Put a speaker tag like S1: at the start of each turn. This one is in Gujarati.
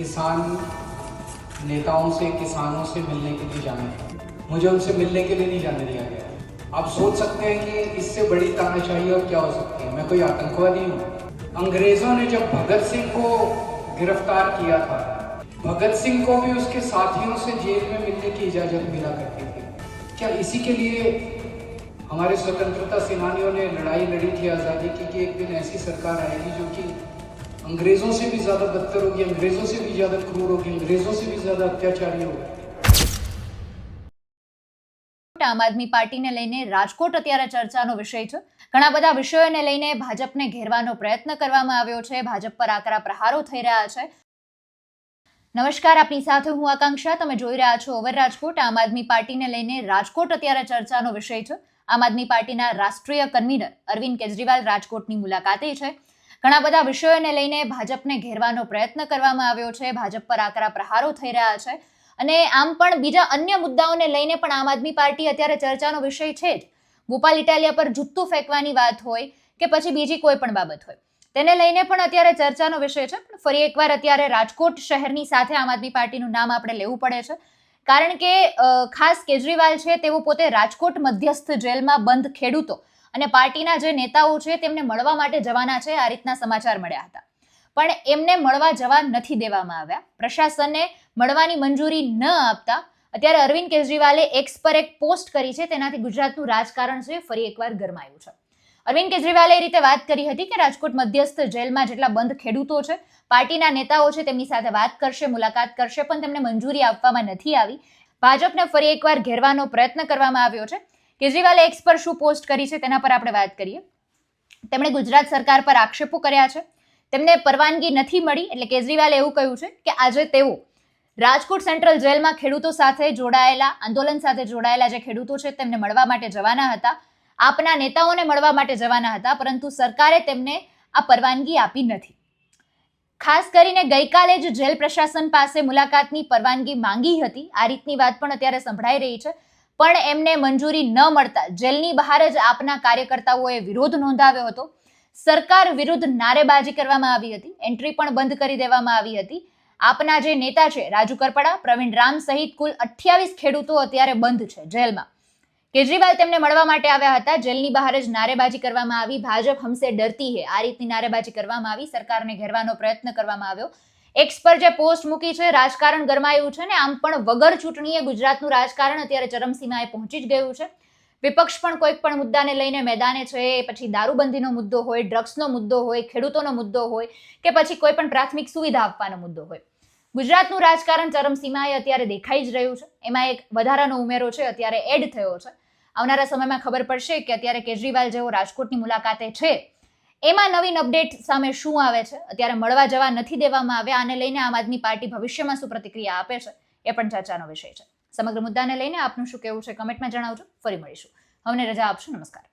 S1: किसान नेताओं से, किसानों से मिलने के लिए जाने, मुझे उनसे मिलने के लिए नहीं जाने दिया गया। आप सोच सकते हैं कि इससे बड़ी तानाशाही और क्या हो सकती है। मैं कोई आतंकवादी हूँ। अंग्रेजों ने जब भगत सिंह को गिरफ्तार किया था, भगत सिंह को भी उसके साथियों से जेल में मिलने की इजाजत मिला करती थी। क्या इसी के लिए हमारे स्वतंत्रता सेनानियों ने लड़ाई लड़ी थी आज़ादी की कि एक दिन ऐसी सरकार आएगी जो कि अंग्रेजों से भी ज़्यादा बदतर होगी, अंग्रेजों से भी ज़्यादा क्रूर होगी, अंग्रेजों से भी ज़्यादा अत्याचारी होगी।
S2: આમ આદમી પાર્ટીને લઈને રાજકોટ અત્યારે ચર્ચાનો વિષય છે। ઘણા બધા વિષયોને લઈને ભાજપને ઘેરવાનો પ્રયત્ન કરવામાં આવ્યો છે। ભાજપ પર આકરા પ્રહારો થઈ રહ્યા છે। નમસ્કાર, આપની સાથે હું આકાંક્ષા। તમે જોઈ રહ્યા છો ઓવર રાજકોટ। આમ આદમી પાર્ટીને લઈને રાજકોટ અત્યારે ચર્ચાનો વિષય છે। આમ આદમી પાર્ટીના રાષ્ટ્રીય કન્વીનર અરવિંદ કેજરીવાલ રાજકોટની મુલાકાતે છે। ઘણા બધા વિષયોને લઈને ભાજપને ઘેરવાનો પ્રયત્ન કરવામાં આવ્યો છે। ભાજપ પર આકરા પ્રહારો થઈ રહ્યા છે અને આમ પણ બીજા અન્ય મુદ્દાઓને લઈને પણ આમ આદમી પાર્ટી અત્યારે ચર્ચાનો વિષય છે જ। ભોપાલ ઇટાલિયા પર જુત્તું ફેંકવાની વાત હોય કે પછી બીજી કોઈ પણ બાબત હોય, તેને લઈને પણ અત્યારે ચર્ચાનો વિષય છે। પણ ફરી એકવાર અત્યારે રાજકોટ શહેરની સાથે આમ આદમી પાર્ટીનું નામ આપણે લેવું પડે છે, કારણ કે ખાસ કેજરીવાલ છે તેઓ પોતે રાજકોટ મધ્યસ્થ જેલમાં બંધ ખેડૂતો અને પાર્ટીના જે નેતાઓ છે તેમને મળવા માટે જવાના છે, આ રીતના સમાચાર મળ્યા હતા। પણ એમને મળવા જવા નથી દેવામાં આવ્યા। પ્રશાસને મળવાની મંજૂરી ન આપતા અત્યારે અરવિંદ કેજરીવાલે એક્સ પર એક પોસ્ટ કરી છે, તેનાથી ગુજરાતનું રાજકારણ છે ફરી એકવાર ગરમાયું છે। અરવિંદ કેજરીવાલે એ રીતે વાત કરી હતી કે રાજકોટ મધ્યસ્થ જેલમાં જેટલા બંધ ખેડૂતો છે, પાર્ટીના નેતાઓ છે, તેમની સાથે વાત કરશે, મુલાકાત કરશે, પણ તેમને મંજૂરી આપવામાં નથી આવી। ભાજપને ફરી એકવાર ઘેરવાનો પ્રયત્ન કરવામાં આવ્યો છે। કેજરીવાલે એક્સ પર શું પોસ્ટ કરી છે તેના પર આપણે વાત કરીએ। તેમણે ગુજરાત સરકાર પર આક્ષેપો કર્યા છે, તેમને પરવાનગી નથી મળી, એટલે કેજરીવાલે એવું કહ્યું છે કે આજે તેઓ રાજકોટ સેન્ટ્રલ જેલમાં ખેડૂતો સાથે જોડાયેલા, આંદોલન સાથે જોડાયેલા જે ખેડૂતો છે તેમને મળવા માટે જવાના હતા, આપના નેતાઓને મળવા માટે જવાના હતા, પરંતુ સરકારે તેમને આ પરવાનગી આપી નથી। ખાસ કરીને ગઈકાલે જ જેલ પ્રશાસન પાસે મુલાકાતની પરવાનગી માંગી હતી, આ રીતની વાત પણ અત્યારે સંભળાઈ રહી છે, પણ એમને મંજૂરી ન મળતા જેલની બહાર જ આપના કાર્યકર્તાઓએ વિરોધ નોંધાવ્યો હતો। સરકાર વિરુદ્ધ નારેબાજી કરવામાં આવી હતી, એન્ટ્રી પણ બંધ કરી દેવામાં આવી હતી। આપના જે નેતા છે રાજુ કરપડા, પ્રવીણ રામ સહિત કુલ 28 ખેડૂતો અત્યારે બંધ છે જેલમાં। કેજરીવાલ તેમને મળવા માટે આવ્યા હતા, જેલની બહાર જ નારેબાજી કરવામાં આવી। ભાજપ હમસે ડરતી હે, આ રીતની નારેબાજી કરવામાં આવી, સરકારને ઘેરવાનો પ્રયત્ન કરવામાં આવ્યો। એક્સ પર જે પોસ્ટ મૂકી છે, રાજકારણ ગરમાયું છે ને આમ પણ વગર ચૂંટણીએ ગુજરાતનું રાજકારણ અત્યારે ચરમસીમાએ પહોંચી જ ગયું છે। વિપક્ષ પણ કોઈક પણ મુદ્દાને લઈને મેદાને છે, પછી દારૂબંધીનો મુદ્દો હોય, ડ્રગ્સનો મુદ્દો હોય, ખેડૂતોનો મુદ્દો હોય કે પછી કોઈ પણ પ્રાથમિક સુવિધા આપવાનો મુદ્દો હોય, ગુજરાતનું રાજકારણ ચરમસીમાએ અત્યારે દેખાઈ જ રહ્યું છે। એમાં એક વધારાનો ઉમેરો છે, અત્યારે એડ થયો છે। આવનારા સમયમાં ખબર પડશે કે અત્યારે કેજરીવાલ જેઓ રાજકોટની મુલાકાતે છે એમાં નવીન અપડેટ સામે શું આવે છે। અત્યારે મળવા જવા નથી દેવામાં આવ્યા, આને લઈને આમ આદમી પાર્ટી ભવિષ્યમાં શું પ્રતિક્રિયા આપે છે એ પણ ચર્ચાનો વિષય છે। સમગ્ર મુદ્દાને લઈને આપનું શું કહેવું છે કમેન્ટમાં જણાવજો। ફરી મળીશું, હવે રજા આપશો। નમસ્કાર।